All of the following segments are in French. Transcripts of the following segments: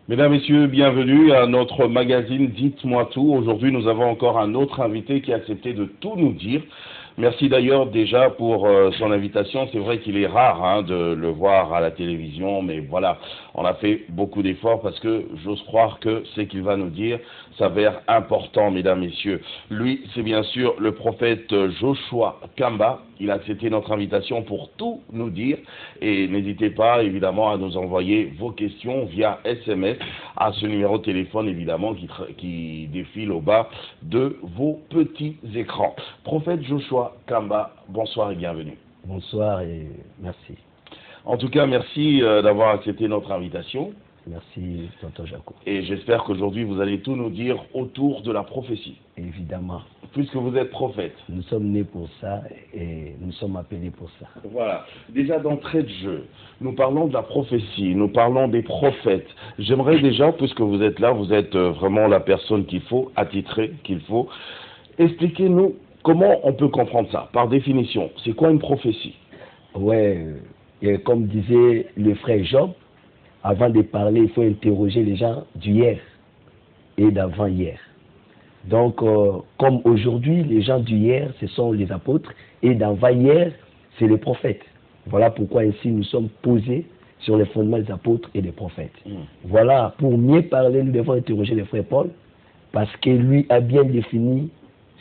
Mesdames, Messieurs, bienvenue à notre magazine Dites-moi tout. Aujourd'hui, nous avons encore un autre invité qui a accepté de tout nous dire. Merci d'ailleurs déjà pour son invitation. C'est vrai qu'il est rare de le voir à la télévision, mais voilà, on a fait beaucoup d'efforts parce que j'ose croire que ce qu'il va nous dire s'avère important, mesdames, messieurs. Lui, c'est bien sûr le prophète Joshua Kamba. Il a accepté notre invitation pour tout nous dire et n'hésitez pas évidemment à nous envoyer vos questions via SMS à ce numéro de téléphone évidemment qui défile au bas de vos petits écrans. Prophète Joshua Kamba, bonsoir et bienvenue. Bonsoir et merci. En tout cas, merci d'avoir accepté notre invitation. Merci, tonton Jaco. Et j'espère qu'aujourd'hui, vous allez tout nous dire autour de la prophétie. Évidemment. Puisque vous êtes prophète. Nous sommes nés pour ça et nous sommes appelés pour ça. Voilà. Déjà d'entrée de jeu, nous parlons de la prophétie, nous parlons des prophètes. J'aimerais déjà, puisque vous êtes là, vous êtes vraiment la personne qu'il faut, attitrée qu'il faut. Expliquez-nous comment on peut comprendre ça, par définition. C'est quoi une prophétie? Ouais, et comme disait le frère Job, avant de parler, il faut interroger les gens d'hier et d'avant-hier. Donc, comme aujourd'hui, les gens d'hier, ce sont les apôtres, et d'avant-hier, c'est les prophètes. Voilà pourquoi ainsi nous sommes posés sur les fondements des apôtres et des prophètes. Voilà, pour mieux parler, nous devons interroger le frère Paul, parce que lui a bien défini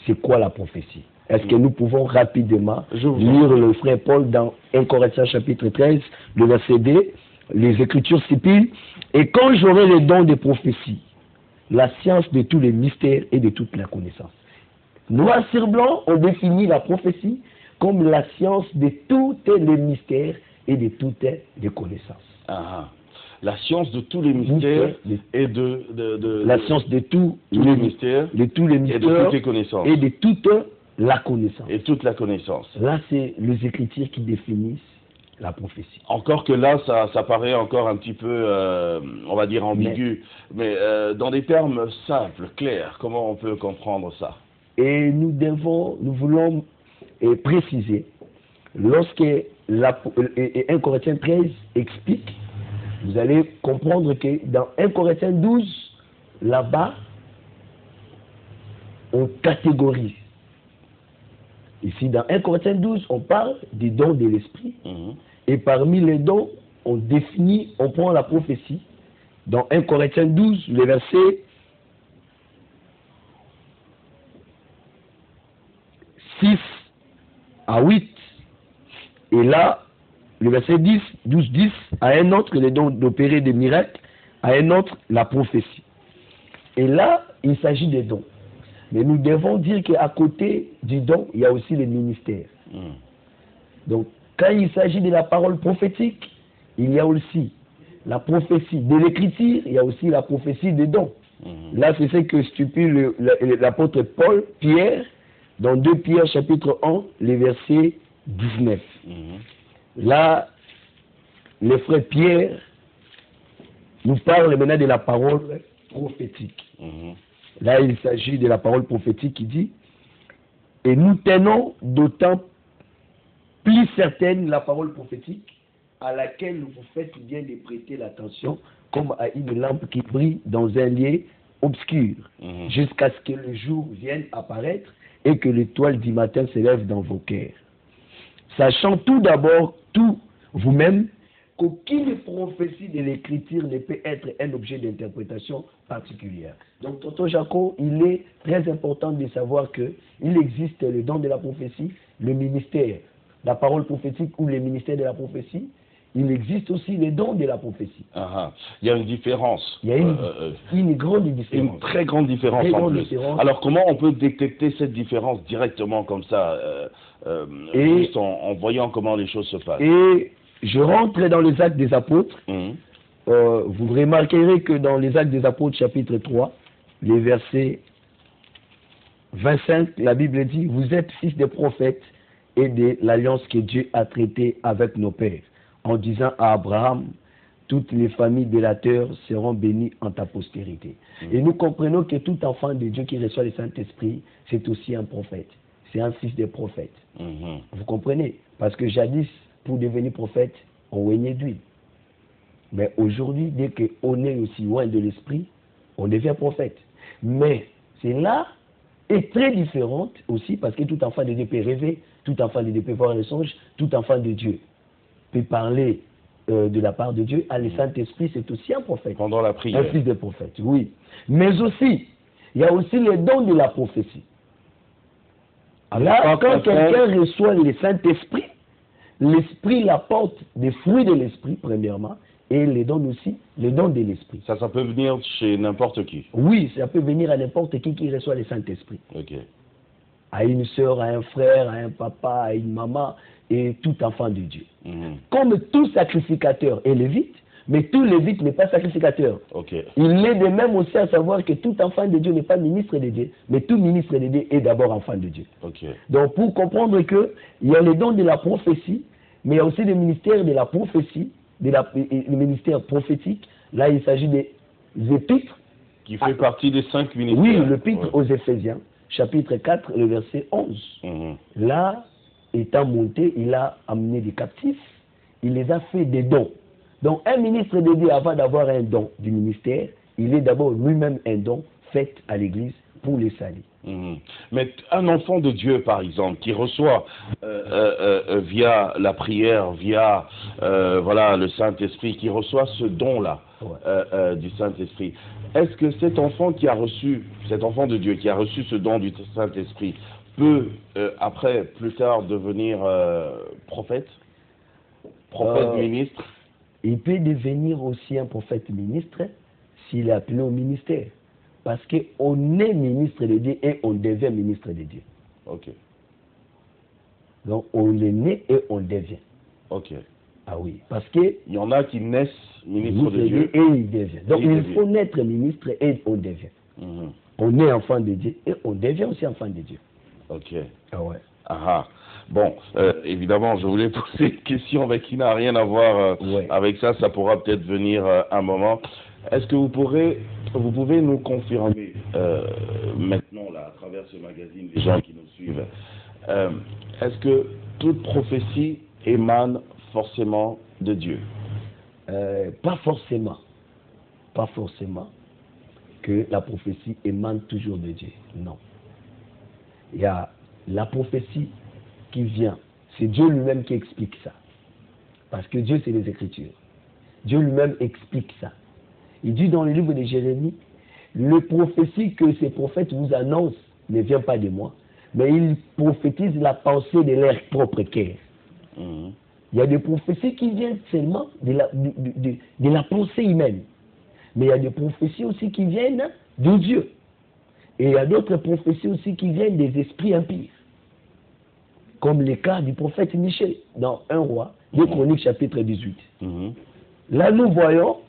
c'est quoi la prophétie. Est-ce que nous pouvons rapidement lire le frère Paul dans 1 Corinthiens chapitre 13, le verset 2, les Écritures stipulent, et quand j'aurai les dons de prophétie, la science de tous les mystères et de toute la connaissance. Noir sur blanc, on définit la prophétie comme la science de tous les mystères et de toutes les connaissances. La science de tous les mystères et la science de tous les mystères et de toutes les connaissances. Et de toute la connaissance. Et toute la connaissance. Là, c'est les Écritures qui définissent la prophétie. Encore que là, ça paraît encore un petit peu, on va dire, ambigu. Mais dans des termes simples, clairs, comment on peut comprendre ça? Et nous voulons préciser, lorsque 1 Corinthiens 13 explique, vous allez comprendre que dans 1 Corinthiens 12, là-bas, on catégorise. Ici, dans 1 Corinthiens 12, on parle des dons de l'esprit. Et parmi les dons, on définit, on prend la prophétie. Dans 1 Corinthiens 12, le verset 6 à 8. Et là, le verset 10, 12, 10, à un autre, les dons d'opérer des miracles, à un autre, la prophétie. Et là, il s'agit des dons. Mais nous devons dire qu'à côté du don, il y a aussi les ministères. Donc, quand il s'agit de la parole prophétique, il y a aussi la prophétie de l'écriture, il y a aussi la prophétie des dons. Là, c'est ce que stipule l'apôtre Pierre, dans 2 Pierre chapitre 1, les versets 19. Là, le frère Pierre nous parle maintenant de la parole prophétique. Là, il s'agit de la parole prophétique qui dit « Et nous tenons d'autant plus certaine la parole prophétique à laquelle vous faites bien de prêter l'attention comme à une lampe qui brille dans un lieu obscur jusqu'à ce que le jour vienne apparaître et que l'étoile du matin s'élève dans vos cœurs. Sachant tout d'abord, tout vous-même, qu'aucune prophétie de l'écriture ne peut être un objet d'interprétation particulière. » Donc, tonton Jaco, il est très important de savoir qu'il existe le don de la prophétie, le ministère, la parole prophétique ou le ministère de la prophétie. Il existe aussi les dons de la prophétie. Il y a une différence. Il y a une grande différence. Une très grande différence en plus. Alors, comment on peut détecter cette différence directement comme ça, juste en voyant comment les choses se passent? Et je rentre dans les Actes des Apôtres. Vous remarquerez que dans les Actes des Apôtres, chapitre 3, les versets 25, la Bible dit « Vous êtes fils des prophètes et de l'alliance que Dieu a traitée avec nos pères, en disant à Abraham, toutes les familles de la terre seront bénies en ta postérité. » Et nous comprenons que tout enfant de Dieu qui reçoit le Saint-Esprit, c'est aussi un prophète. C'est un fils des prophètes. Vous comprenez? Parce que jadis, pour devenir prophète, on oignait d'huile. Mais aujourd'hui, dès qu'on est aussi loin de l'esprit, on devient prophète. Mais cela est très différente aussi parce que tout enfant de Dieu peut rêver, tout enfant de Dieu peut voir les songes, tout enfant de Dieu peut parler de la part de Dieu. Le Saint-Esprit, c'est aussi un prophète. Pendant la prière. Un fils de prophète, oui. Mais aussi, il y a aussi les dons de la prophétie. Là, quand quelqu'un reçoit le Saint-Esprit, l'Esprit l'apporte des fruits de l'Esprit, premièrement, et les donne aussi les dons de l'Esprit. Ça peut venir chez n'importe qui. Oui, ça peut venir à n'importe qui reçoit le Saint-Esprit. Ok. À une sœur, à un frère, à un papa, à une maman, et tout enfant de Dieu. Comme tout sacrificateur est lévite, mais tout lévite n'est pas sacrificateur. Okay. Il est de même aussi à savoir que tout enfant de Dieu n'est pas ministre de Dieu, mais tout ministre de Dieu est d'abord enfant de Dieu. Okay. Donc pour comprendre qu'il y a les dons de la prophétie, mais il y a aussi le ministère de la prophétie, le ministère prophétique. Là, il s'agit des épîtres. Qui fait partie des 5 ministères. Oui, l'épître aux Éphésiens, chapitre 4, le verset 11. Là, étant monté, il a amené des captifs, il les a fait des dons. Donc, un ministre de Dieu, avant d'avoir un don du ministère, il est d'abord lui-même un don fait à l'Église pour les salir. Mais un enfant de Dieu, par exemple, qui reçoit via la prière, via voilà, le Saint-Esprit, qui reçoit ce don-là du Saint-Esprit, est-ce que cet enfant qui a reçu, cet enfant de Dieu qui a reçu ce don du Saint-Esprit, peut après, plus tard, devenir prophète ministre? Il peut devenir aussi un prophète ministre s'il est appelé au ministère. Parce qu'on est ministre de Dieu et on devient ministre de Dieu. Ok. Donc on est né et on devient. Ok. Ah oui, parce que il y en a qui naissent ministre de Dieu et ils deviennent. Donc il faut naître ministre et on devient. On est enfant de Dieu et on devient aussi enfant de Dieu. Ok. Ah ouais. Ah. Bon, évidemment, je voulais poser une question qui n'a rien à voir avec ça. Ça pourra peut-être venir un moment. Est-ce que vous pouvez nous confirmer maintenant, là, à travers ce magazine, les gens qui nous suivent, est-ce que toute prophétie émane forcément de Dieu? Pas forcément. Pas forcément que la prophétie émane toujours de Dieu. Non. Il y a la prophétie qui vient. C'est Dieu lui-même qui explique ça. Parce que Dieu, c'est les Écritures. Dieu lui-même explique ça. Il dit dans le livre de Jérémie, le prophétie que ces prophètes vous annoncent ne vient pas de moi, mais ils prophétisent la pensée de leur propre cœur. Il y a des prophéties qui viennent seulement de la pensée humaine, mais il y a des prophéties aussi qui viennent de Dieu. Et il y a d'autres prophéties aussi qui viennent des esprits impurs, comme le cas du prophète Michée dans 1 Roi, 2 Chroniques chapitre 18. Là, nous voyons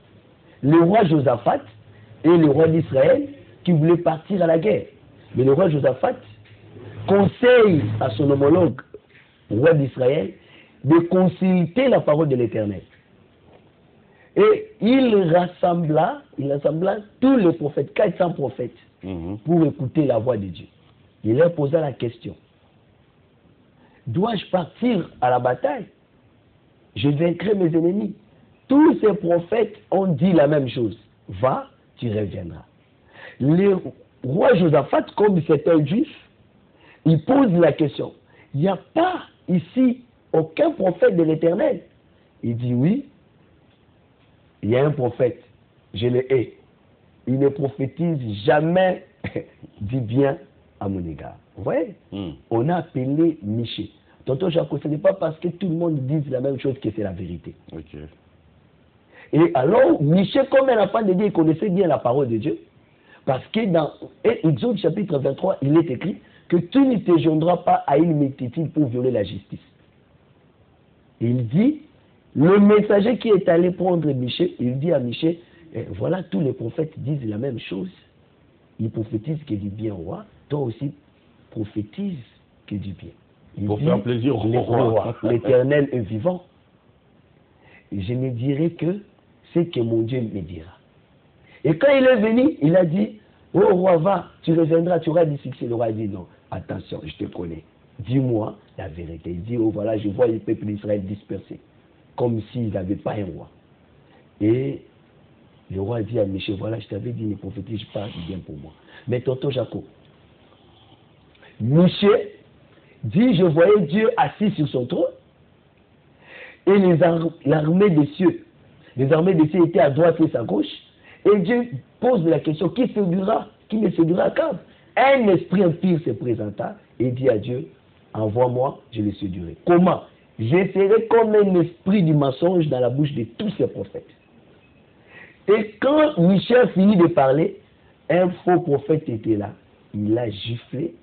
le roi Josaphat et le roi d'Israël qui voulaient partir à la guerre. Mais le roi Josaphat conseille à son homologue, roi d'Israël, de consulter la parole de l'Éternel. Et il rassembla tous les prophètes, 400 prophètes, pour écouter la voix de Dieu. Il leur posa la question: dois-je partir à la bataille? Je vaincrai mes ennemis. Tous ces prophètes ont dit la même chose: va, tu reviendras. Le roi Josaphat, comme c'est un juif, il pose la question: il n'y a pas ici aucun prophète de l'Éternel? Il dit oui, il y a un prophète, je le hais. Il ne prophétise jamais du bien à mon égard. Vous voyez? On a appelé Michée. Tonton Jacques, ce n'est pas parce que tout le monde dit la même chose que c'est la vérité. Okay. Et alors, Michée, comme un enfant de Dieu, il connaissait bien la parole de Dieu. Parce que dans Exode chapitre 23, il est écrit que tu ne te joindras pas à une multitude pour violer la justice. Il dit, le messager qui est allé prendre Michée, il dit à Michée, voilà, tous les prophètes disent la même chose. Ils prophétisent que du bien au roi, toi aussi prophétise que du bien. Pour faire plaisir au roi. L'Éternel est vivant. Et je ne dirai que ce que mon Dieu me dira. Et quand il est venu, il a dit, oh roi, va, tu reviendras, tu auras du succès. Le roi a dit, non, attention, je te connais. Dis-moi la vérité. Il dit, oh voilà, je vois le peuple d'Israël dispersé, comme s'ils n'avaient pas un roi. Et le roi dit à Michel, voilà, je t'avais dit, ne prophétise pas du bien pour moi. Mais tonton Jacob, Michel dit, je voyais Dieu assis sur son trône et l'armée des cieux. Les armées des cieux étaient à droite et à gauche. Et Dieu pose la question, qui me séduira quand un esprit impur se présenta et dit à Dieu, envoie-moi, je le séduirai. Comment? Je serai comme un esprit du mensonge dans la bouche de tous ces prophètes. Et quand Michel finit de parler, un faux prophète était là. Il a giflé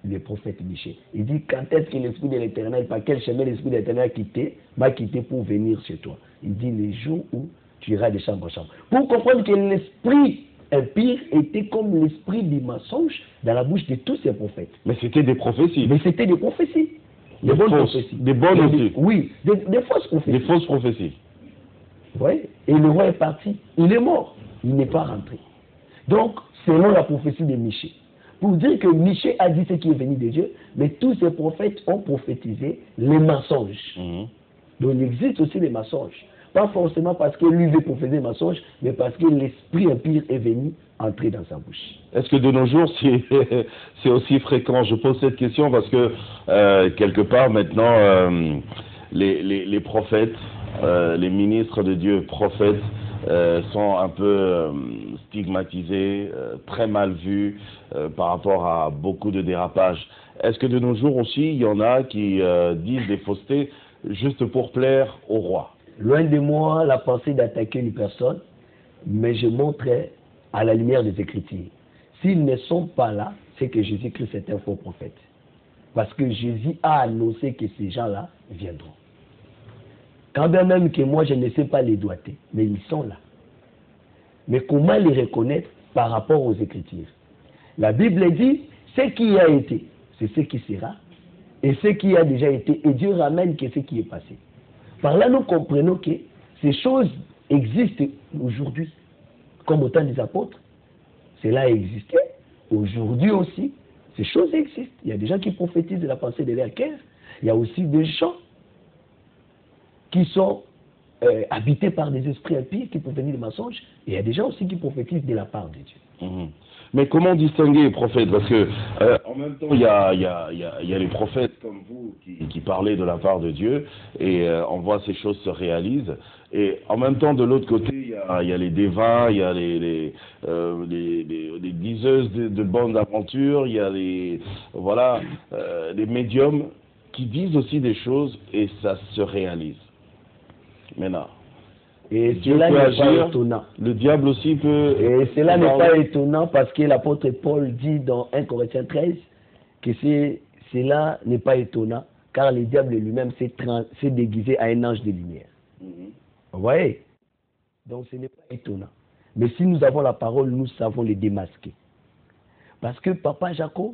le prophète Michel. Il dit, quand est-ce que l'Esprit de l'Éternel, par quel chemin l'Esprit de l'Éternel m'a quitté pour venir chez toi? Il dit, les jours où tu iras de chambre en chambre. Pour comprendre que l'esprit impur était comme l'esprit du mensonge dans la bouche de tous ces prophètes. Mais c'était des prophéties. Mais c'était des prophéties. Des bonnes prophéties. Des bonnes aussi. Oui, des fausses prophéties. Des fausses prophéties. Oui, et le roi est parti. Il est mort. Il n'est pas rentré. Donc, selon la prophétie de Michée, pour dire que Michée a dit ce qui est venu de Dieu, mais tous ces prophètes ont prophétisé les mensonges. Donc, il existe aussi les mensonges. Pas forcément parce que lui veut prophétiser les mensonges, mais parce que l'esprit impur est venu entrer dans sa bouche. Est-ce que de nos jours, c'est aussi fréquent? Je pose cette question parce que, quelque part, maintenant, les prophètes, les ministres de Dieu, prophètes, sont un peu stigmatisés, très mal vus par rapport à beaucoup de dérapages. Est-ce que de nos jours aussi, il y en a qui disent des faussetés juste pour plaire au roi? Loin de moi la pensée d'attaquer une personne, mais je montrais à la lumière des Écritures. S'ils ne sont pas là, c'est que Jésus-Christ est un faux prophète. Parce que Jésus a annoncé que ces gens-là viendront. Quand bien même que moi je ne sais pas les doigter, mais ils sont là. Mais comment les reconnaître par rapport aux Écritures? La Bible dit, ce qui a été, c'est ce qui sera, et ce qui a déjà été, et Dieu ramène que ce qui est passé. Par là, nous comprenons que ces choses existent aujourd'hui, comme au temps des apôtres. Cela a existé. Aujourd'hui aussi, ces choses existent. Il y a des gens qui prophétisent de la pensée de leur cœur. Il y a aussi des gens qui sont habités par des esprits impies qui prophétisent des mensonges. Et il y a des gens aussi qui prophétisent de la part de Dieu. Mais comment distinguer les prophètes? Parce que en même temps, il y a les prophètes comme vous qui parlaient de la part de Dieu et on voit ces choses se réalisent. Et en même temps, de l'autre côté, il y a les devins, il y a les diseuses de bonnes aventures, il y a les médiums qui disent aussi des choses et ça se réalise. Maintenant. Et cela n'est pas étonnant. Le diable aussi peut... Et cela n'est pas étonnant parce que l'apôtre Paul dit dans 1 Corinthiens 13 que cela n'est pas étonnant car le diable lui-même s'est déguisé à un ange de lumière. Vous voyez? Donc ce n'est pas étonnant. Mais si nous avons la parole, nous savons les démasquer. Parce que Papa Jacob,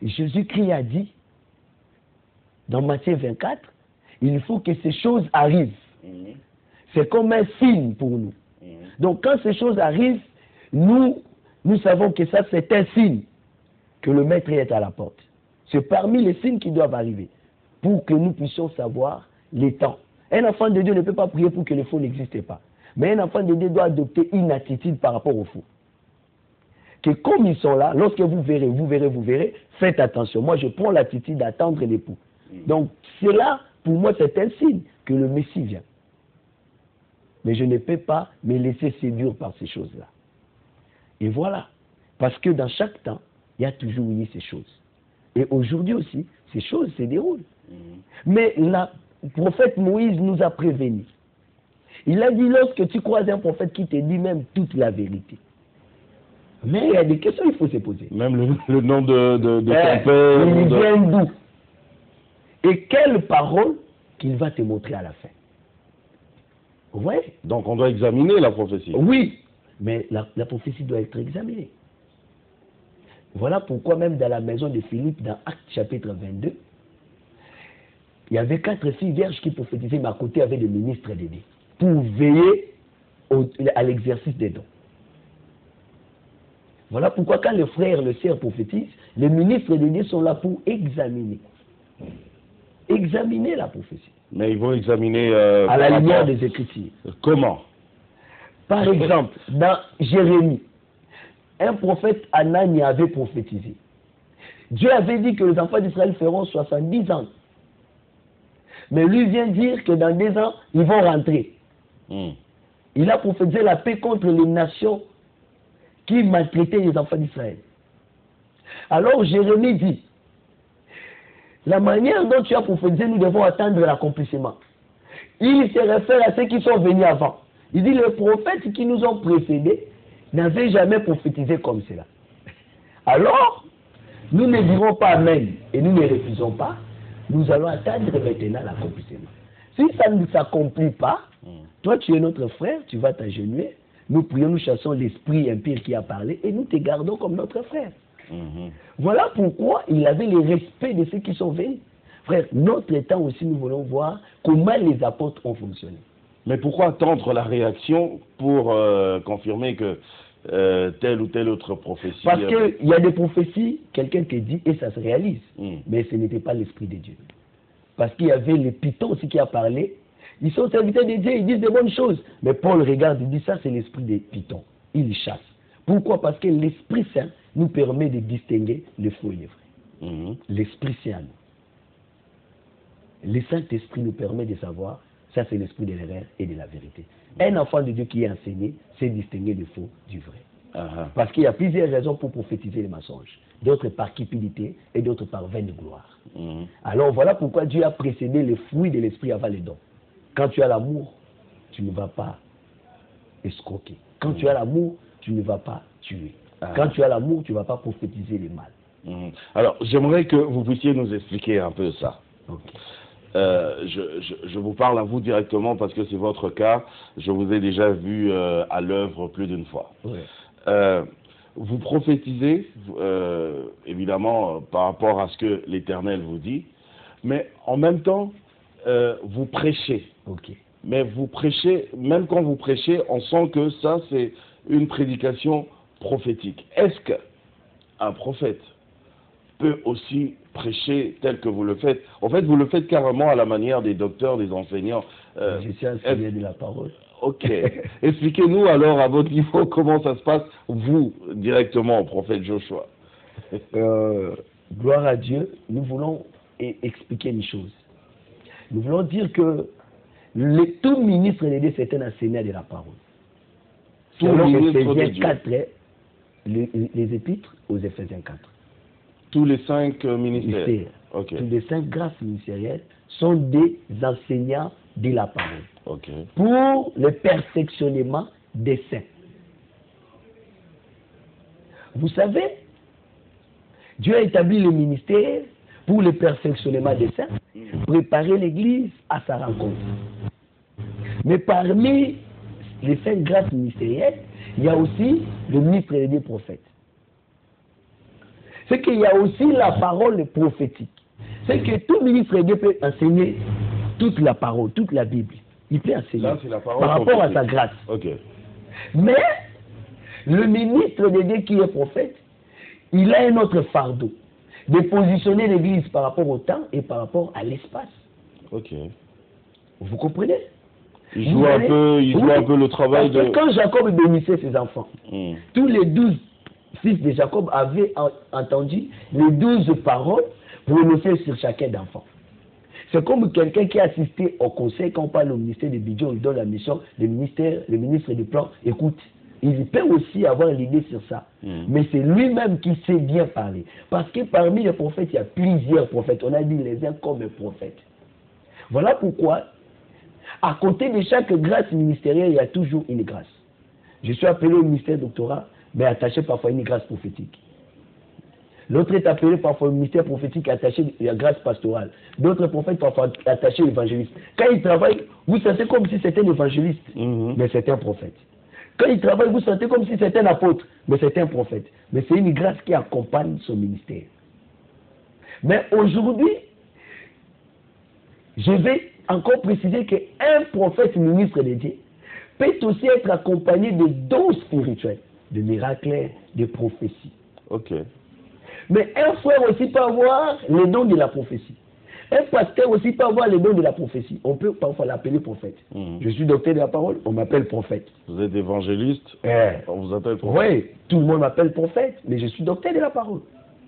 Jésus-Christ a dit dans Matthieu 24, il faut que ces choses arrivent. C'est comme un signe pour nous. Donc quand ces choses arrivent, nous savons que ça c'est un signe que le maître est à la porte. C'est parmi les signes qui doivent arriver pour que nous puissions savoir les temps. Un enfant de Dieu ne peut pas prier pour que le faux n'existe pas. Mais un enfant de Dieu doit adopter une attitude par rapport au faux. Que comme ils sont là, lorsque vous verrez, faites attention. Moi je prends l'attitude d'attendre l'époux. Donc cela, pour moi c'est un signe que le Messie vient. Mais je ne peux pas me laisser séduire par ces choses-là. Et voilà. Parce que dans chaque temps, il y a toujours eu ces choses. Et aujourd'hui aussi, ces choses se déroulent. Mais le prophète Moïse nous a prévenus. Il a dit, lorsque tu croises un prophète qui te dit même toute la vérité. Mais il y a des questions qu'il faut se poser. Même le nom de ton père. Il vient d'où? Et quelle parole qu'il va te montrer à la fin? Vous voyez? Donc on doit examiner la prophétie. Oui, mais la prophétie doit être examinée. Voilà pourquoi même dans la maison de Philippe, dans Actes chapitre 22, il y avait 4 filles vierges qui prophétisaient, mais à côté il y avait des ministres des dons, pour veiller à l'exercice des dons. Voilà pourquoi quand le frère, le sœur prophétisent, les ministres des dons sont là pour examiner. Examiner la prophétie. Mais ils vont examiner... à la lumière des Écritures. Comment? Par exemple, dans Jérémie, un prophète Anani avait prophétisé. Dieu avait dit que les enfants d'Israël feront 70 ans. Mais lui vient dire que dans 2 ans, ils vont rentrer. Il a prophétisé la paix contre les nations qui maltraitaient les enfants d'Israël. Alors Jérémie dit, la manière dont tu as prophétisé, nous devons attendre l'accomplissement. Il se réfère à ceux qui sont venus avant. Il dit, les prophètes qui nous ont précédés n'avaient jamais prophétisé comme cela. Alors, nous ne dirons pas Amen et nous ne refusons pas. Nous allons attendre maintenant l'accomplissement. Si ça ne s'accomplit pas, toi tu es notre frère, tu vas t'agenouiller. Nous prions, nous chassons l'esprit impur qui a parlé et nous te gardons comme notre frère. Voilà pourquoi il avait le respect de ceux qui sont venus. Frère, notre temps aussi, nous voulons voir comment les apôtres ont fonctionné. Mais pourquoi attendre la réaction pour confirmer que telle ou telle autre prophétie... Parce qu'il y a des prophéties, quelqu'un qui dit et ça se réalise. Mais ce n'était pas l'Esprit de Dieu. Parce qu'il y avait les Pythons aussi qui a parlé. Ils sont serviteurs de Dieu, ils disent des bonnes choses. Mais Paul regarde, il dit ça c'est l'esprit des Pythons. Il chasse. Pourquoi? Parce que l'Esprit Saint nous permet de distinguer le faux et le vrai. L'Esprit Saint. Le Saint-Esprit nous permet de savoir, ça c'est l'esprit de l'erreur et de la vérité. Un enfant de Dieu qui est enseigné, c'est distinguer le faux du vrai. Parce qu'il y a plusieurs raisons pour prophétiser les mensonges. D'autres par cupidité et d'autres par vaine de gloire. Alors voilà pourquoi Dieu a précédé les fruits de l'esprit avant les dons. Quand tu as l'amour, tu ne vas pas escroquer. Quand tu as l'amour, tu ne vas pas tuer. Quand tu as l'amour, tu ne vas pas prophétiser le mal. Alors, j'aimerais que vous puissiez nous expliquer un peu ça. Je vous parle à vous directement parce que c'est votre cas. Je vous ai déjà vu à l'œuvre plus d'une fois. Vous prophétisez, évidemment, par rapport à ce que l'Éternel vous dit, mais en même temps, vous prêchez. Mais vous prêchez, même quand vous prêchez, on sent que ça, c'est une prédication prophétique. Est-ce qu'un prophète peut aussi prêcher tel que vous le faites? En fait, vous le faites carrément à la manière des docteurs, des enseignants. Je suis enseignant de la parole. Ok. Expliquez-nous alors à votre niveau comment ça se passe, vous, directement, prophète Joshua. Gloire à Dieu, nous voulons expliquer une chose. Nous voulons dire que tout ministre de Dieu, c'est un enseignant de la parole. Selon Éphésiens 4, les épîtres aux Éphésiens 4. Tous les 5 ministères. Tous les 5 grâces ministérielles sont des enseignants de la parole. Pour le perfectionnement des saints. Vous savez, Dieu a établi le ministère pour le perfectionnement des saints, préparer l'Église à sa rencontre. Mais parmi les 5 grâces ministérielles, il y a aussi le ministre et des prophètes. C'est qu'il y a aussi la parole prophétique. C'est que tout ministre de Dieu peut enseigner toute la parole, toute la Bible. Il peut enseigner par rapport à sa grâce. Mais le ministre de Dieu qui est prophète, il a un autre fardeau de positionner l'Église par rapport au temps et par rapport à l'espace. Vous comprenez? Il joue un peu le travail de... Quand Jacob bénissait ses enfants, tous les 12 fils de Jacob avaient entendu les 12 paroles prononcées sur chacun d'enfant. C'est comme quelqu'un qui a assisté au conseil, quand on parle au ministère de budget, on lui donne la mission, le ministre du plan, écoute, il peut aussi avoir l'idée sur ça. Mais c'est lui-même qui sait bien parler. Parce que parmi les prophètes, il y a plusieurs prophètes. On a dit les uns comme prophètes. Voilà pourquoi, à côté de chaque grâce ministérielle, il y a toujours une grâce. Je suis appelé au ministère doctorat, mais attaché parfois à une grâce prophétique. L'autre est appelé parfois au ministère prophétique attaché à la grâce pastorale. D'autres prophètes parfois attachés à l'évangéliste. Quand ils travaillent, vous sentez comme si c'était un évangéliste, mais c'est un prophète. Quand il travaille, vous sentez comme si c'était un apôtre, mais c'est un prophète. Mais c'est une grâce qui accompagne son ministère. Mais aujourd'hui, je vais encore préciser qu'un prophète ministre de Dieu peut aussi être accompagné de dons spirituels, de miracles, de prophéties. Ok. Mais un frère aussi peut avoir les dons de la prophétie. Un pasteur aussi peut avoir les dons de la prophétie. On peut parfois l'appeler prophète. Je suis docteur de la parole, on m'appelle prophète. Vous êtes évangéliste, on vous appelle prophète. Oui, tout le monde m'appelle prophète, mais je suis docteur de la parole.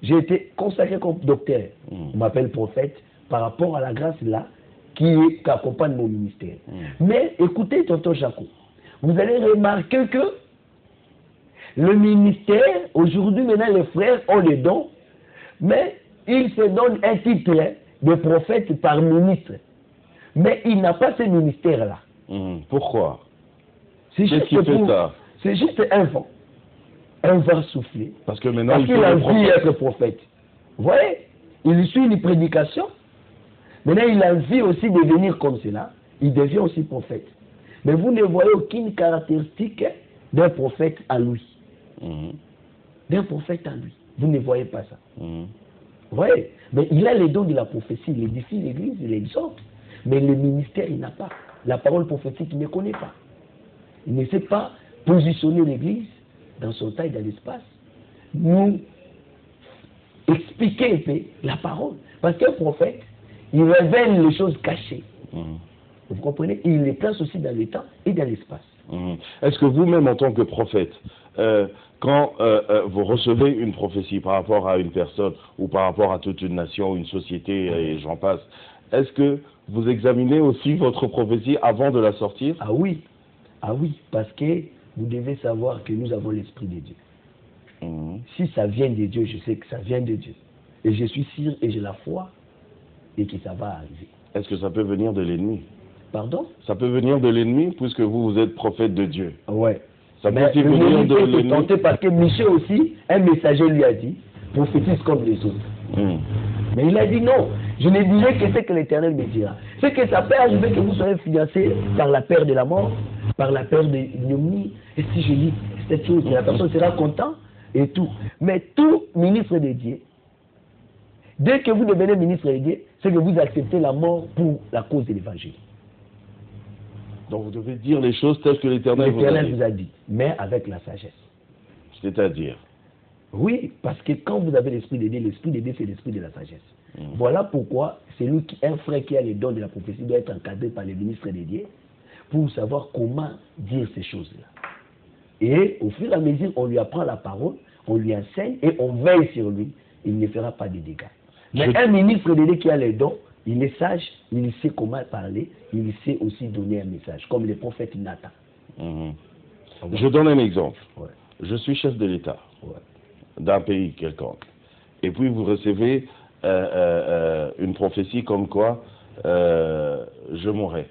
J'ai été consacré comme docteur. On m'appelle prophète par rapport à la grâce là qui accompagne mon ministère. Mais écoutez, tonton Jaco, vous allez remarquer que le ministère, aujourd'hui, maintenant, les frères ont les dons, mais ils se donnent un titre de prophète par ministre. Mais il n'a pas ce ministère-là. Pourquoi? Qu'est-ce qui fait ça? C'est juste un vent. Un vent soufflé. Parce que maintenant, Parce qu'il a envie d'être prophète. Vous voyez? Il suit une prédication. Maintenant, il a envie aussi de devenir comme cela. Il devient aussi prophète. Mais vous ne voyez aucune caractéristique d'un prophète à lui. D'un prophète à lui. Vous ne voyez pas ça. Vous voyez? Mais il a les dons de la prophétie. Il édifie l'église, il exhorte. Mais le ministère, il n'a pas. La parole prophétique, il ne connaît pas. Il ne sait pas positionner l'église dans son temps et dans l'espace. Nous expliquer un peu la parole. Parce qu'un prophète, il révèle les choses cachées. Vous comprenez? Il les place aussi dans le temps et dans l'espace. Est-ce que vous-même, en tant que prophète, quand vous recevez une prophétie par rapport à une personne ou par rapport à toute une nation, une société et j'en passe, est-ce que vous examinez aussi votre prophétie avant de la sortir? Ah oui, parce que vous devez savoir que nous avons l'Esprit de Dieu. Si ça vient de Dieu, je sais que ça vient de Dieu. Et je suis sûr et j'ai la foi et que ça va arriver. Est-ce que ça peut venir de l'ennemi? Pardon? Ça peut venir de l'ennemi puisque vous êtes prophète de Dieu. Ouais. Ça peut aussi venir de l'ennemi. Parce que Michel aussi, un messager lui a dit, prophétise comme les autres. Mais il a dit non, je ne dirai que ce que l'Éternel me dira. C'est que ça peut arriver que vous serez financé par la peur de la mort, par la peur de l'ignominie. Et si je lis cette chose, la personne sera contente et tout. Mais tout ministre de Dieu, dès que vous devenez ministre de Dieu, c'est que vous acceptez la mort pour la cause de l'évangile. Donc vous devez dire les choses telles que l'Éternel vous a dit, mais avec la sagesse. C'est-à-dire? Oui, parce que quand vous avez l'esprit de Dieu, c'est l'esprit de la sagesse. Voilà pourquoi un frère qui a les dons de la prophétie doit être encadré par le ministre de Dieu pour savoir comment dire ces choses-là. Et au fur et à mesure, on lui apprend la parole, on lui enseigne et on veille sur lui. Il ne fera pas de dégâts. Mais un ministre de Dieu qui a les dons, il est sage, il sait comment parler, il sait aussi donner un message, comme le prophète Nathan. Je donne un exemple. Ouais. Je suis chef de l'État d'un pays quelconque. Et puis vous recevez une prophétie comme quoi je mourrai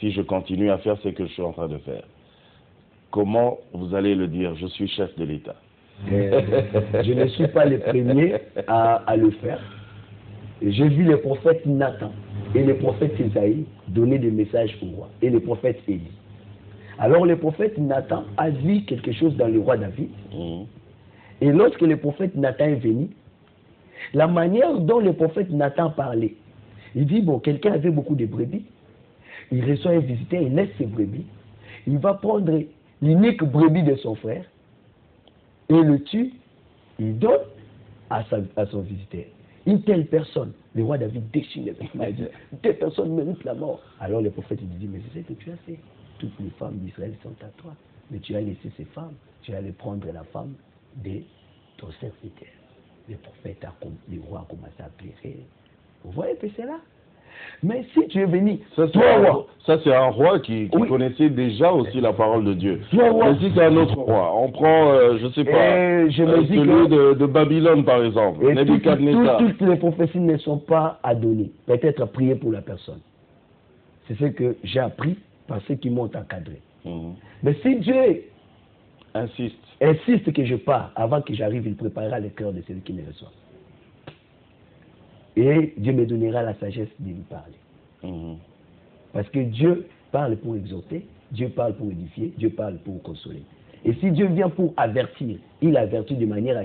si je continue à faire ce que je suis en train de faire. Comment vous allez le dire? Je suis chef de l'État. Je ne suis pas le premier à le faire. J'ai vu le prophète Nathan et le prophète Isaïe donner des messages au roi et le prophète Élie. Alors le prophète Nathan a vu quelque chose dans le roi David. Et lorsque le prophète Nathan est venu, la manière dont le prophète Nathan parlait, il dit, bon, quelqu'un avait beaucoup de brebis, il reçoit un visiteur, il laisse ses brebis, il va prendre l'unique brebis de son frère et le tue, il donne à son visiteur. Une telle personne, le roi David déchire les vêtements, il dit, telle personne mérite la mort. Alors le prophète il dit, mais c'est ce que tu as fait. Toutes les femmes d'Israël sont à toi. Mais tu as laissé ces femmes, tu allais prendre la femme de ton serviteur. Le prophète, le roi a commencé à pleurer. Vous voyez que c'est là. Mais si tu es venu, ça c'est un roi qui connaissait déjà aussi la parole de Dieu. Mais si c'est un autre roi, on prend, je ne sais pas, celui de Babylone par exemple, Nebuchadnezzar. Toutes les prophéties ne sont pas à donner, peut-être à prier pour la personne. C'est ce que j'ai appris par ceux qui m'ont encadré. Mais si Dieu insiste que je pars, avant que j'arrive, il préparera le cœur de celui qui me reçoit. Et Dieu me donnera la sagesse de lui parler. Parce que Dieu parle pour exhorter, Dieu parle pour édifier, Dieu parle pour consoler. Et si Dieu vient pour avertir, il avertit de manière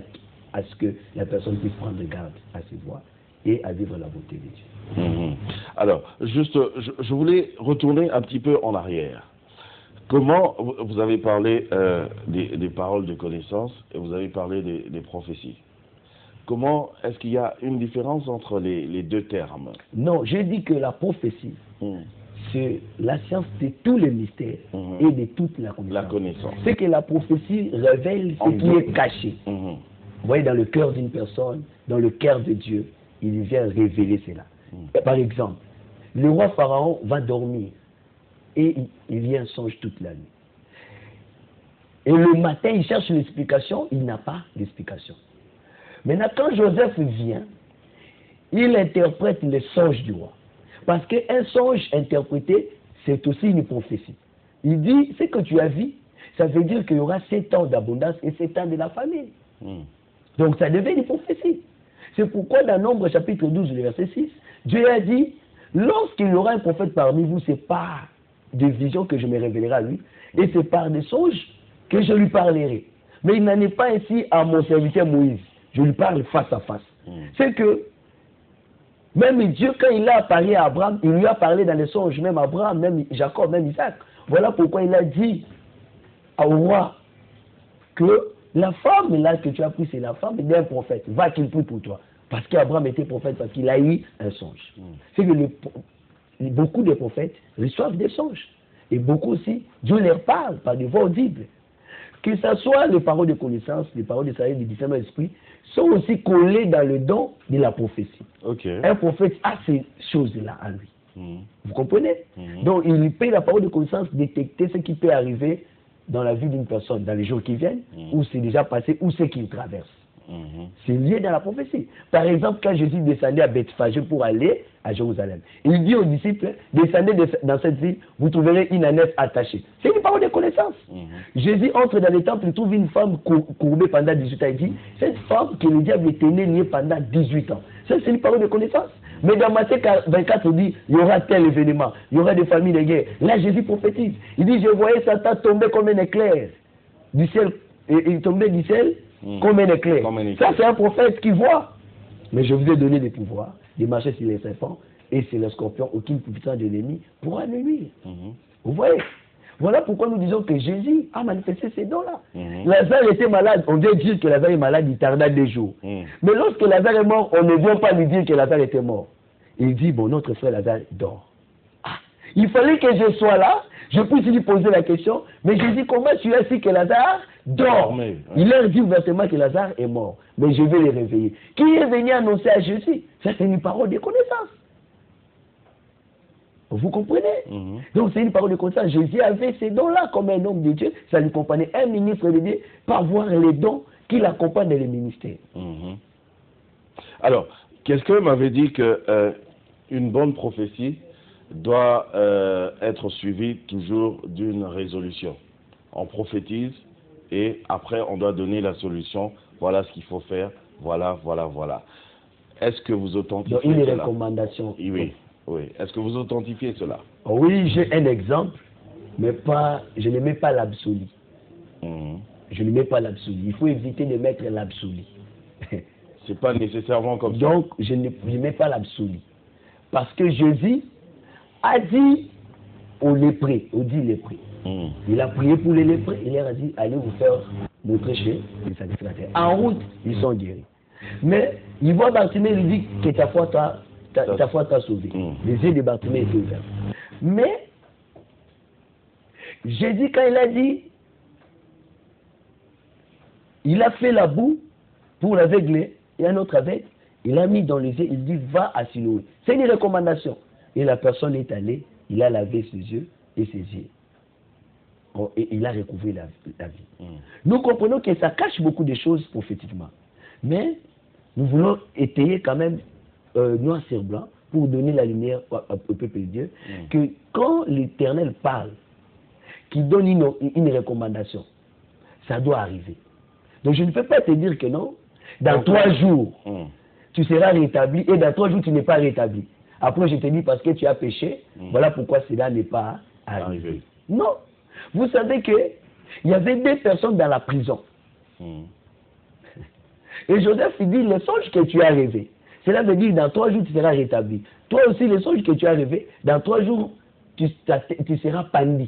à ce que la personne puisse prendre garde à ses voies et à vivre la beauté de Dieu. Alors, juste, je voulais retourner un petit peu en arrière. Comment, vous avez parlé des paroles de connaissance et vous avez parlé des prophéties. Comment est-ce qu'il y a une différence entre les deux termes? Non, je dis que la prophétie, c'est la science de tous les mystères et de toute la connaissance. C'est que la prophétie révèle ce qui est caché. Vous voyez, dans le cœur d'une personne, dans le cœur de Dieu, il vient révéler cela. Par exemple, le roi Pharaon va dormir et il vient un songe toute la nuit. Et le matin, il cherche l'explication, il n'a pas d'explication. Maintenant, quand Joseph vient, il interprète le songe du roi. Parce qu'un songe interprété, c'est aussi une prophétie. Il dit, ce que tu as vu, ça veut dire qu'il y aura 7 ans d'abondance et 7 ans de la famine. Donc ça devient une prophétie. C'est pourquoi dans Nombre chapitre 12, le verset 6, Dieu a dit, lorsqu'il y aura un prophète parmi vous, c'est par des visions que je me révélerai à lui, et c'est par des songes que je lui parlerai. Mais il n'en est pas ainsi à mon serviteur Moïse. Je lui parle face à face. C'est que même Dieu, quand il a apparu à Abraham, il lui a parlé dans les songes, même Abraham, même Jacob, même Isaac. Voilà pourquoi il a dit au roi que la femme là que tu as prise, c'est la femme d'un prophète. Va qu'il prie pour toi. Parce qu'Abraham était prophète, parce qu'il a eu un songe. C'est que beaucoup de prophètes reçoivent des songes. Et beaucoup aussi, Dieu leur parle par des voix audibles. Que ce soit les paroles de connaissance, les paroles de sagesse, du discernement d'esprit, sont aussi collées dans le don de la prophétie. Un prophète a ces choses-là à lui. Vous comprenez? Donc, il peut, la parole de connaissance, détecter ce qui peut arriver dans la vie d'une personne, dans les jours qui viennent, où c'est déjà passé, ou ce qu'il traverse. C'est lié dans la prophétie. Par exemple, quand Jésus descendait à Bethphagée pour aller à Jérusalem, il dit aux disciples, descendez dans cette ville, vous trouverez une ânesse attachée. C'est une parole de connaissance. Jésus entre dans le temple, il trouve une femme courbée pendant 18 ans. Il dit, cette femme que le diable tenait liée pendant 18 ans. Ça, c'est une parole de connaissance. Mais dans Matthieu 24, il dit, il y aura tel événement, il y aura des familles de guerre. Là, Jésus prophétise. Il dit, je voyais Satan tomber comme un éclair du ciel. Et il tombait du ciel comme un éclair. Ça, c'est un prophète qui voit. Mais je vous ai donné des pouvoirs, de marcher sur les serpents et sur les scorpions, aucune puissance de l'ennemi pourra le nuire. Vous voyez? Voilà pourquoi nous disons que Jésus a manifesté ces dons-là. Lazare était malade, on vient dire que Lazare est malade, il tarda 2 jours. Mais lorsque Lazare est mort, on ne vient pas lui dire que Lazare était mort. Il dit, bon, notre frère Lazare dort. Il fallait que je sois là, je puisse lui poser la question, mais je dis, comment tu as su que Lazare dort? Il leur dit ouvertement que Lazare est mort, mais je vais le réveiller. Qui est venu annoncer à Jésus? Ça, c'est une parole de connaissance. Vous comprenez? Donc, c'est une parole de connaissance. Jésus avait ces dons-là comme un homme de Dieu. Ça lui accompagnait un ministre de Dieu par voir les dons qui l'accompagnent dans les ministères. Alors, quelqu'un m'avait dit que une bonne prophétie doit être suivie toujours d'une résolution. On prophétise et après on doit donner la solution. Voilà ce qu'il faut faire. Voilà. Est-ce que vous authentifiez une cela? Recommandation. Oui. Est-ce que vous authentifiez cela? Oui, j'ai un exemple, mais je ne mets pas l'absolu. Je ne mets pas l'absolu. Il faut éviter de mettre l'absolu. C'est pas nécessairement comme ça. Donc, je ne mets pas l'absolu. Parce que Jésus a dit aux lépreux, il a prié pour les lépreux, il leur a dit, allez vous faire montrer chez les sacrificateurs. En route, ils sont guéris. Mais il voit Bartimée, il dit que ta foi t'a sauvé. Les yeux de Bartimée étaient ouverts. Mais Jésus, quand il a dit, il a fait la boue pour l'aveugle et un autre aveugle, il a mis dans les yeux, il dit, va à Siloé. C'est une recommandation. Et la personne est allée, il a lavé ses yeux et ses yeux. Et il a recouvré la vie. Nous comprenons que ça cache beaucoup de choses prophétiquement. Mais nous voulons étayer quand même noir sur blanc pour donner la lumière au peuple de Dieu, que quand l'Éternel parle, qu'il donne une recommandation, ça doit arriver. Donc je ne peux pas te dire que non, dans 3 jours, tu seras rétabli et dans 3 jours, tu n'es pas rétabli. Après, je te dis parce que tu as péché, voilà pourquoi cela n'est pas arrivé. Non. Vous savez qu'il y avait 2 personnes dans la prison. Et Joseph, il dit, le songe que tu as rêvé, cela veut dire dans 3 jours, tu seras rétabli. Toi aussi, le songe que tu as rêvé, dans 3 jours, tu seras pendu.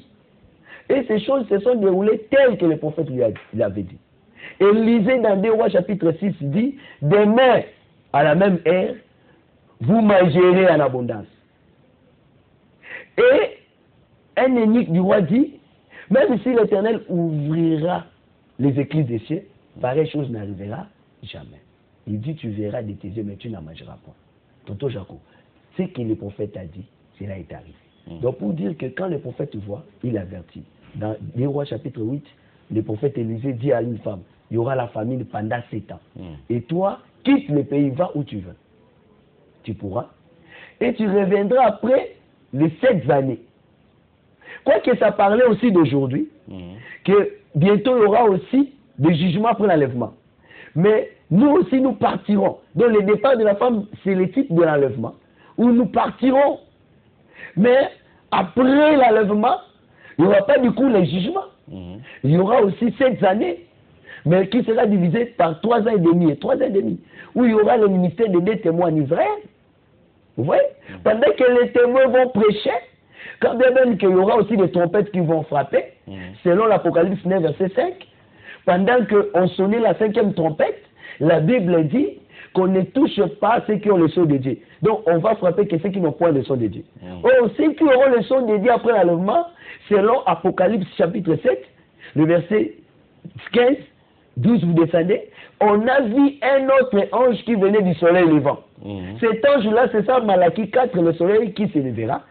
Et ces choses se sont déroulées telles que le prophète lui avait dit. Et lisez dans 2 Rois chapitre 6, il dit, demain, à la même heure, vous mangerez en abondance. Et un eunuque du roi dit, même si l'Éternel ouvrira les écluses des cieux, pareille chose n'arrivera jamais. Il dit, tu verras de tes yeux, mais tu n'en mangeras pas. Tonton Jaco, ce que le prophète a dit, cela est arrivé. Donc pour dire que quand le prophète voit, il avertit. Dans 2 Rois chapitre 8, le prophète Élisée dit à une femme, il y aura la famine pendant 7 ans. Et toi, quitte le pays, va où tu veux. Tu pourras. Et tu reviendras après les 7 années. Quoique ça parlait aussi d'aujourd'hui, que bientôt il y aura aussi des jugements après l'enlèvement. Mais nous aussi nous partirons. Donc le départ de la femme, c'est le type de l'enlèvement, où nous partirons. Mais après l'enlèvement, il n'y aura pas du coup les jugements. Il y aura aussi 7 années, mais qui sera divisé par 3 ans et demi et 3 ans et demi, où il y aura le ministère de 2 témoins en Israël. Vous voyez? Pendant que les témoins vont prêcher, quand bien même qu'il y aura aussi des trompettes qui vont frapper, selon l'Apocalypse 9, verset 5, pendant qu'on sonnait la 5e trompette, la Bible dit qu'on ne touche pas ceux qui ont le son de Dieu. Donc on va frapper que ceux qui n'ont point le son de Dieu. Or, ceux qui auront le son de Dieu après l'enlèvement, selon Apocalypse chapitre 7, le verset 15, 12, vous descendez, on a vu un autre ange qui venait du soleil levant. Cet ange-là, c'est ça, Malachie 4, le soleil qui se lèvera,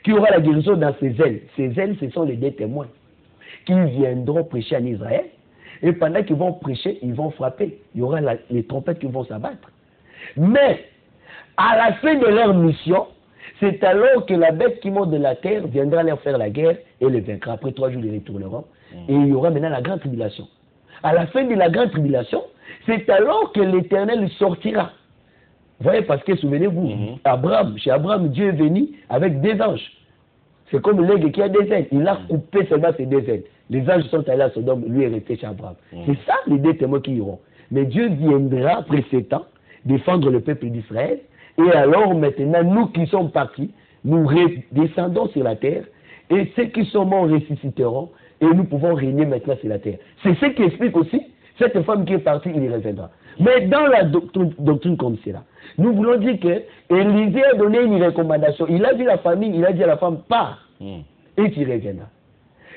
qui aura la guérison dans ses ailes. Ses ailes, ce sont les 2 témoins qui viendront prêcher en Israël. Et pendant qu'ils vont prêcher, ils vont frapper. Il y aura les trompettes qui vont s'abattre. Mais, à la fin de leur mission, c'est alors que la bête qui monte de la terre viendra leur faire la guerre et les vaincra. Après 3 jours, ils retourneront. Et il y aura maintenant la grande tribulation. À la fin de la grande tribulation, c'est alors que l'Éternel sortira. Vous voyez, parce que souvenez-vous, chez Abraham, Dieu est venu avec 2 anges. C'est comme l'aigle qui a 2 ailes. Il a coupé seulement ses 2 ailes. Les anges sont allés à Sodome, lui est resté chez Abraham. C'est ça les 2 témoins qui iront. Mais Dieu viendra après 7 ans défendre le peuple d'Israël. Et alors maintenant, nous qui sommes partis, nous descendons sur la terre. Et ceux qui sont morts ressusciteront. Et nous pouvons régner maintenant sur la terre. C'est ce qui explique aussi, cette femme qui est partie, il y reviendra. Mais dans la doctrine comme cela, nous voulons dire que Élisée a donné une recommandation. Il a dit à la famille, il a dit à la femme, pars, et tu reviendras.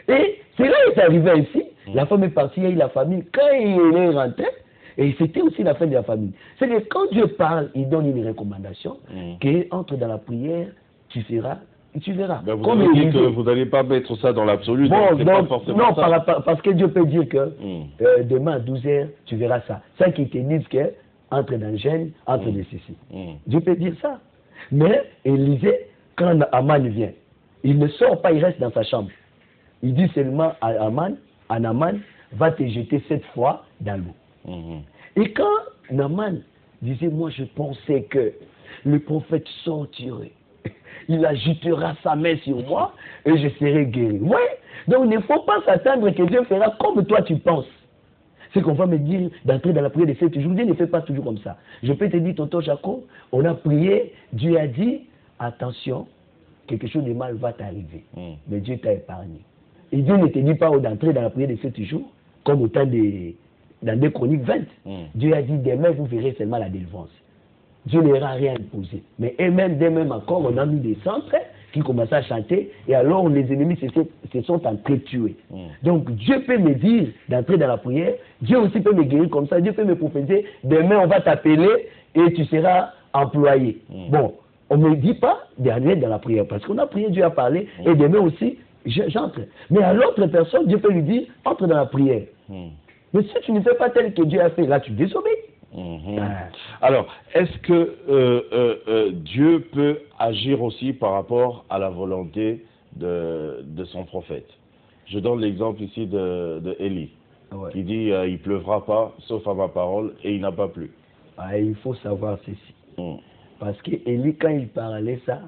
Et cela est arrivé ici. La femme est partie, il y a eu la famille. Quand il est rentré, et c'était aussi la fin de la famille. C'est que quand Dieu parle, il donne une recommandation, qu'entre dans la prière, tu feras. Et tu verras. Ben vous avez dit que vous n'allez pas mettre ça dans l'absolu. Bon, pas forcément non, ça. Parce que Dieu peut dire que demain à 12h, tu verras ça. Ça qui te disent que entre dans le gène, entre dans ceci. Dieu peut dire ça. Mais Élisée, quand Aman vient, il ne sort pas, il reste dans sa chambre. Il dit seulement à Aman, va te jeter 7 fois dans l'eau. Et quand Aman disait, moi je pensais que le prophète sortirait, il agitera sa main sur moi et je serai guéri. Oui, donc il ne faut pas s'attendre que Dieu fera comme toi tu penses. C'est qu'on va me dire d'entrer dans la prière de 7 jours. Dieu ne fait pas toujours comme ça. Je peux te dire, tonton Jaco, on a prié, Dieu a dit, attention, quelque chose de mal va t'arriver. Mais Dieu t'a épargné. Et Dieu ne te dit pas d'entrer dans la prière de 7 jours, comme au temps dans 2 Chroniques 20. Dieu a dit, demain vous verrez seulement la délivrance. Dieu n'aura rien imposé. Mais eux-mêmes, dès-même encore, on a mis des centres qui commençaient à chanter, et alors les ennemis se sont en train de tuer. Donc Dieu peut me dire d'entrer dans la prière, Dieu aussi peut me guérir comme ça, Dieu peut me prophétiser, demain on va t'appeler et tu seras employé. Bon, on ne me dit pas d'aller dans la prière, parce qu'on a prié, Dieu a parlé, et demain aussi, j'entre. Mais à l'autre personne, Dieu peut lui dire, entre dans la prière. Mais si tu ne fais pas tel que Dieu a fait, là tu désobéis. Alors, est-ce que Dieu peut agir aussi par rapport à la volonté de son prophète? Je donne l'exemple ici de Élie, qui dit il pleuvra pas sauf à ma parole, et il n'a pas plu. Il faut savoir ceci. Parce que Élie, quand il parlait ça,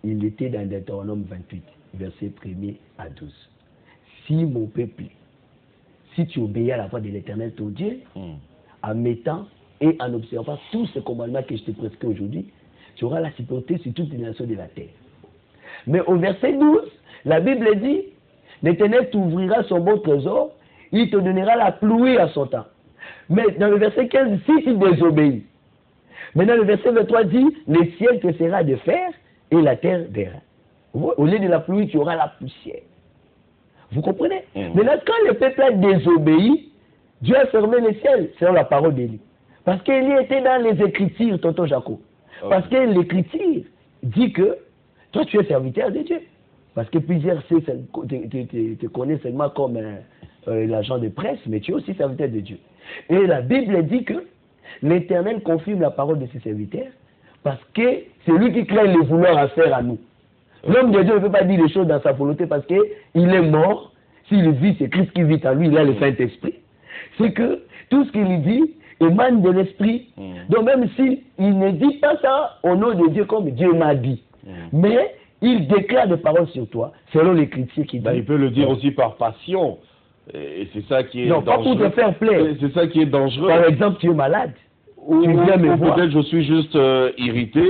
il était dans Deutéronome 28, verset 1er à 12. Si mon peuple, si tu obéis à la voix de l'Éternel ton Dieu, en mettant et en observant tous ces commandements que je te prescris aujourd'hui, tu auras la sécurité sur toutes les nations de la terre. Mais au verset 12, la Bible dit, l'Éternel t'ouvrira son bon trésor, il te donnera la pluie à son temps. Mais dans le verset 15, si tu désobéis. Maintenant, le verset 23 dit, le ciel te sera de fer et la terre d'airain. Au lieu de la pluie, tu auras la poussière. Vous comprenez? Maintenant, quand le peuple a désobéi, Dieu a fermé le ciel, selon la parole d'Élie. Parce qu'Élie était dans les Écritures, tonton Jaco. Parce que l'Écriture dit que toi, tu es serviteur de Dieu. Parce que plusieurs te connaissent seulement comme l'agent de presse, mais tu es aussi serviteur de Dieu. Et la Bible dit que l'Éternel confirme la parole de ses serviteurs parce que c'est lui qui crée le vouloir à faire à nous. L'homme de Dieu ne peut pas dire les choses dans sa volonté parce qu'il est mort. S'il vit, c'est Christ qui vit en lui, il a le Saint-Esprit. C'est que tout ce qu'il dit émane de l'Esprit. Donc même s'il ne dit pas ça au nom de Dieu comme Dieu m'a dit, mais il déclare des paroles sur toi, selon l'Écriture qui dit. Il peut le dire aussi par passion. Et c'est ça qui est dangereux. Non, pas pour te faire plaisir. C'est ça qui est dangereux. Par exemple, tu es malade. Ou peut-être je suis juste irrité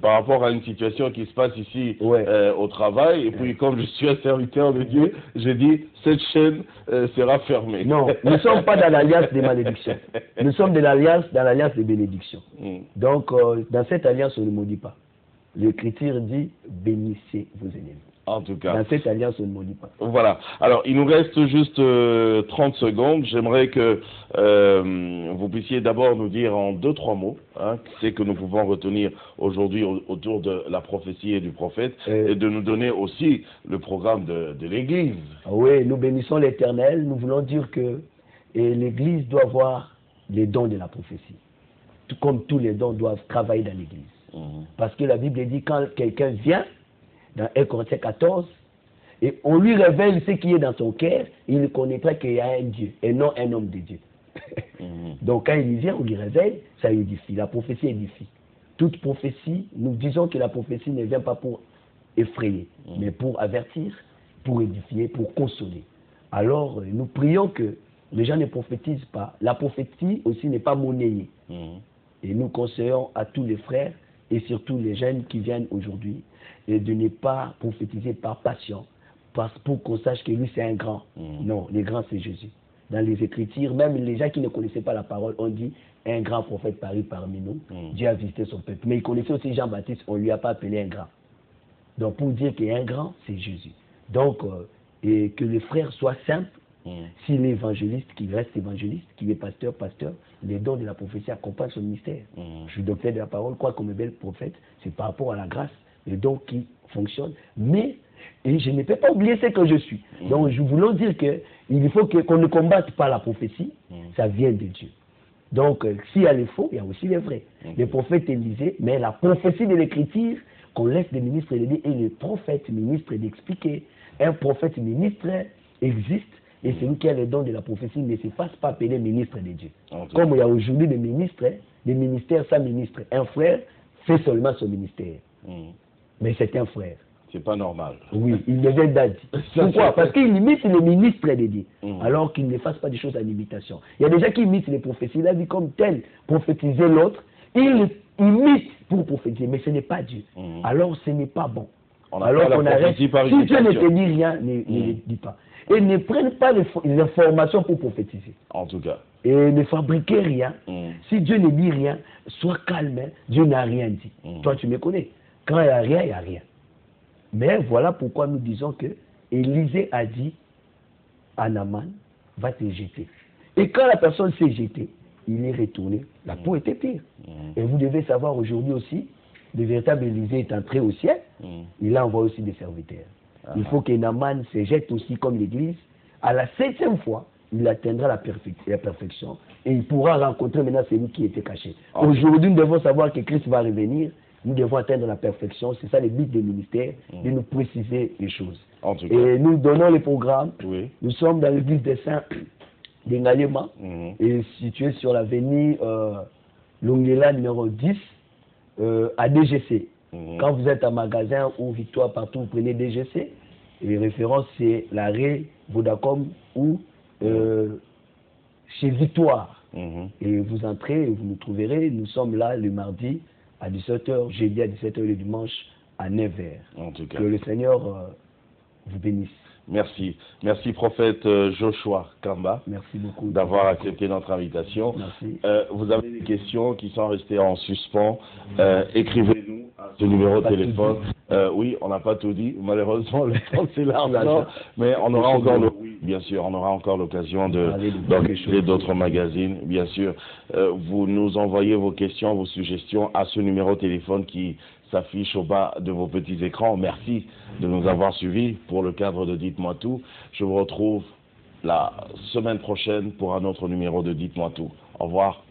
par rapport à une situation qui se passe ici au travail. Et puis comme je suis un serviteur de Dieu, je dis cette chaîne sera fermée. Non, nous ne sommes pas dans l'alliance des malédictions. Nous sommes dans l'alliance des bénédictions. Donc dans cette alliance, on ne maudit pas. L'Écriture dit bénissez vos ennemis. En tout cas. Dans cette alliance, on ne maudit pas. Voilà. Alors, il nous reste juste 30 secondes. J'aimerais que vous puissiez d'abord nous dire en 2-3 mots, c'est que nous pouvons retenir aujourd'hui autour de la prophétie et du prophète, et de nous donner aussi le programme de l'Église. Oui, nous bénissons l'Éternel. Nous voulons dire que l'Église doit avoir les dons de la prophétie. Tout comme tous les dons doivent travailler dans l'Église. Parce que la Bible dit quand quelqu'un vient, dans 1 Corinthiens 14, et on lui révèle ce qui est dans son cœur, il connaîtra qu'il y a un Dieu, et non un homme de Dieu. Donc quand il vient, on lui révèle, ça édifie. La prophétie édifie. Toute prophétie, nous disons que la prophétie ne vient pas pour effrayer, mais pour avertir, pour édifier, pour consoler. Alors, nous prions que les gens ne prophétisent pas. La prophétie aussi n'est pas monnayée. Et nous conseillons à tous les frères, et surtout les jeunes qui viennent aujourd'hui, et de ne pas prophétiser par passion, pour qu'on sache que lui c'est un grand. Non, le grand c'est Jésus. Dans les Écritures, même les gens qui ne connaissaient pas la parole, on dit un grand prophète parut parmi nous. Dieu a visité son peuple. Mais il connaissait aussi Jean-Baptiste, on ne lui a pas appelé un grand. Donc pour dire qu'il y a un grand, c'est Jésus. Donc, et que les frères soient simples. S'il est évangéliste, qu'il reste évangéliste, qu'il est pasteur, les dons de la prophétie accompagnent son ministère. Je suis docteur de la parole, quoi comme un bel prophète, c'est par rapport à la grâce, les dons qui fonctionnent. Mais et je ne peux pas oublier ce que je suis. Donc je voulais dire qu'il faut qu'on ne combatte pas la prophétie, ça vient de Dieu. Donc s'il y a les faux, il y a aussi les vrais. Les prophètes Élisée, mais la prophétie de l'Écriture, qu'on laisse les ministres le dire, et les prophètes ministres d'expliquer. Un prophète ministre existe. Et celui qui a le don de la prophétie ne se fasse pas appeler ministre de Dieu. Comme il y a aujourd'hui des ministres, des ministères sans ministre. Un frère fait seulement son ministère. Mais c'est un frère. C'est pas normal. Oui, il devient daddy. Pourquoi? Parce qu'il imite le ministre de Dieu. Alors qu'il ne fasse pas des choses en imitation. Il y a des gens qui imitent les prophéties. Il a dit comme tel, prophétiser l'autre. Il imite pour prophétiser, mais ce n'est pas Dieu. Alors ce n'est pas bon. Alors qu'on arrête. Si Dieu ne te dit rien, ne le dis pas. Et ne prennent pas l'information pour prophétiser. En tout cas. Et ne fabriquez rien. Si Dieu ne dit rien, sois calme. Dieu n'a rien dit. Toi, tu me connais. Quand il n'y a rien, il n'y a rien. Mais voilà pourquoi nous disons que Élisée a dit à Naaman, va te jeter. Et quand la personne s'est jetée, il est retourné. La peau était pire. Et vous devez savoir aujourd'hui aussi, le véritable Élisée est entré au ciel. Il a envoyé aussi des serviteurs. Il faut que Naaman se jette aussi comme l'Église. À la 7e fois, il atteindra la perfection et il pourra rencontrer maintenant celui qui était caché. Aujourd'hui, nous devons savoir que Christ va revenir. Nous devons atteindre la perfection. C'est ça le but des ministères, de nous préciser les choses. Et nous donnons le programme. Nous sommes dans l'église des Saints d'Engalema, et situé sur l'avenue Longela numéro 10 à DGC. Quand vous êtes à magasin ou Victoire partout, vous prenez DGC. Et les références, c'est l'arrêt Vodacom ou chez Victoire. Et vous entrez et vous nous trouverez. Nous sommes là le mardi à 17h, jeudi à 17h, le dimanche à 9h. En tout cas. Que le Seigneur vous bénisse. Merci. Merci, prophète Joshua Kamba, Merci beaucoup d'avoir accepté notre invitation. Merci. Vous avez des questions qui sont restées en suspens. Écrivez-nous à ce numéro de téléphone. Oui, on n'a pas tout dit. Malheureusement, le temps c'est l'argent. Mais on aura encore oui, bien sûr, on aura encore l'occasion d'enregistrer d'autres magazines, bien sûr. Vous nous envoyez vos questions, vos suggestions à ce numéro de téléphone qui s'affiche au bas de vos petits écrans. Merci de nous avoir suivis pour le cadre de Dites-moi tout. Je vous retrouve la semaine prochaine pour un autre numéro de Dites-moi tout. Au revoir.